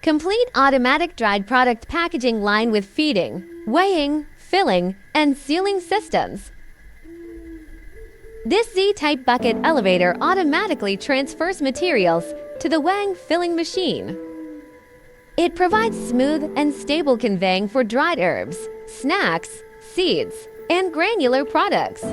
Complete automatic dried product packaging line with feeding, weighing, filling, and sealing systems. This Z-type bucket elevator automatically transfers materials to the weighing filling machine. It provides smooth and stable conveying for dried herbs, snacks, seeds, and granular products.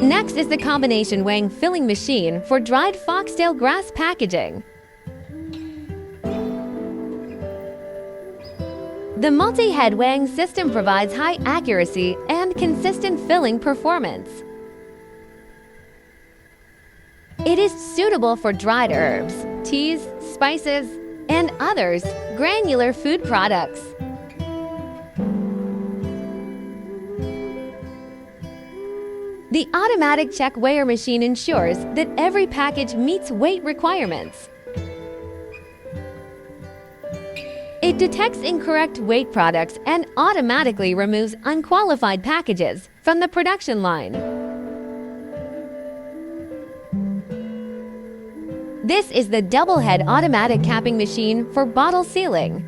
Next is the combination weighing filling machine for dried foxtail grass packaging. The multi-head weighing system provides high accuracy and consistent filling performance. It is suitable for dried herbs, teas, spices, and others granular food products. The automatic check weigher machine ensures that every package meets weight requirements. It detects incorrect weight products and automatically removes unqualified packages from the production line. This is the double-head automatic capping machine for bottle sealing.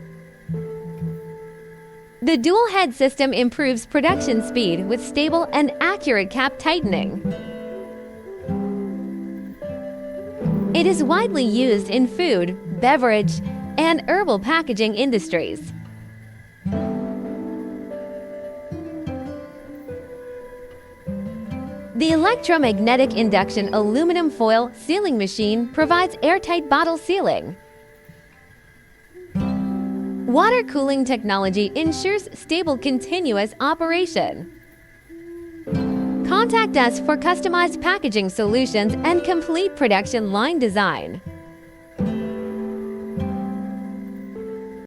The dual-head system improves production speed with stable and accurate cap tightening. It is widely used in food, beverage, and herbal packaging industries. The electromagnetic induction aluminum foil sealing machine provides airtight bottle sealing. Water cooling technology ensures stable continuous operation. Contact us for customized packaging solutions and complete production line design.